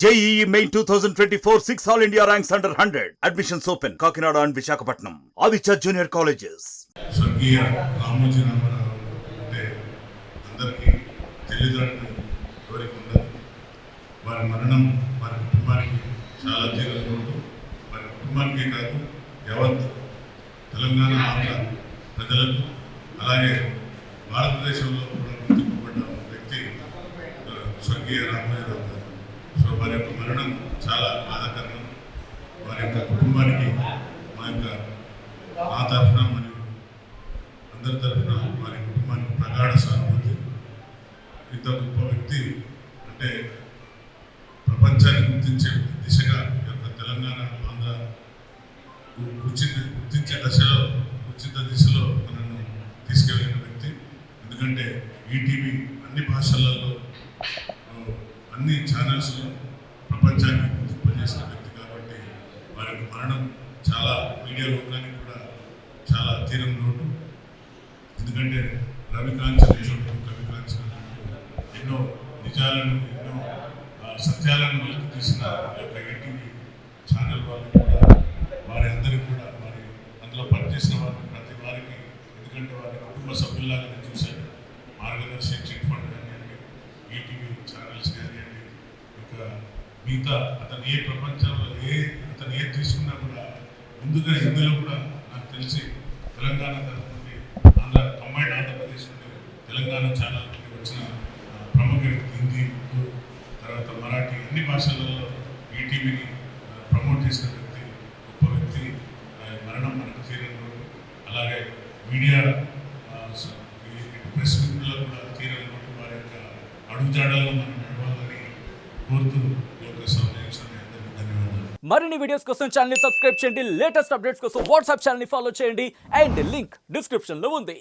JEE Main 2024 6 All India ranks under 100. Admissions open. Kakinada and Visakhapatnam. Aditya Junior Colleges. స్వర్గీయ రామోజీ రామారావు అంటే అందరికీ తెలియదండి ఎవరికి ఉండదు. వారి మరణం వారి కుటుంబానికి చాలా తీవ్ర లోటు. వారి కుటుంబానికే కాదు యావత్ తెలంగాణ ఆంధ్ర ప్రజలకు అలాగే భారతదేశంలో కూడా గుర్తింపబడ్డ వ్యక్తి స్వర్గీయ రామోజీరావు గారు. సో వారి యొక్క మరణం చాలా బాధాకరణం. వారి యొక్క కుటుంబానికి మా యొక్క ఆ తరఫున మరియు అందరి తరఫున వారి కుటుంబానికి ప్రగాఢ సానుభూతి. ఇంత గొప్ప వ్యక్తి అంటే ప్రపంచాన్ని గుర్తించే దిశగా ఈ యొక్క తెలంగాణ ఆంధ్ర గుర్తించే దిశలో మనల్ని తీసుకెళ్ళిన వ్యక్తి. ఎందుకంటే ఈటీవీ అన్ని భాషలలో అన్ని ఛానల్స్లో ప్రపంచాన్ని గుర్తింపజేసిన వ్యక్తి కాబట్టి వారి యొక్క మరణం చాలా మీడియా లోకానికి కూడా చాలా తీరం లోటు. ఎందుకంటే రవికాంచన చోటు కవికాంచన ఎన్నో నిజాలను ఎన్నో సత్యాలను వెలికి తీసిన యొక్క ఈటీవీ ఛానల్ వాళ్ళు కూడా వారి అందరికీ కూడా వారి అందులో పనిచేసిన వారిని ప్రతి వారికి ఎందుకంటే వారి కుటుంబ సభ్యుల్లాగానే చూశారు. మార్గదర్శి చిట్ ఫండ్ కానివ్వండి, ఈటీవీ ఛానల్స్ కానివ్వండి, ఇంకా మిగతా అతను ఏ ప్రపంచంలో అతను ఏది తీసుకున్నా కూడా ముందుగా ఇందులో కూడా నాకు తెలిసి తెలంగాణ తరఫు నుండి కంబైండ్ ఆంధ్రప్రదేశ్ నుండి తెలంగాణ ఛానల్ నుండి వచ్చిన ప్రముఖ వ్యక్తి హిందీ, ఉర్దూ, తర్వాత మరాఠీ అన్ని భాషలలో ఈటీవీని ప్రమోట్ చేసిన వ్యక్తి, గొప్ప వ్యక్తి. మరణం మనకు తీరంలో అలాగే మీడియా ప్రెస్ మీట్లో కూడా తీరంలో వారి యొక్క అడుగుజాడల్లో మనం నడవాలని కోరుతూ ఈ యొక్క సమావేశాన్ని అందరికీ ధన్యవాదాలు. మరిన్ని వీడియోస్ కోసం ఛానల్ ని సబ్స్క్రైబ్ చేయండి. లేటెస్ట్ అప్డేట్స్ కోసం వాట్సాప్ ఛానల్ ని ఫాలో చేయండి. అండ్ లింక్ డిస్క్రిప్షన్ లో ఉంది.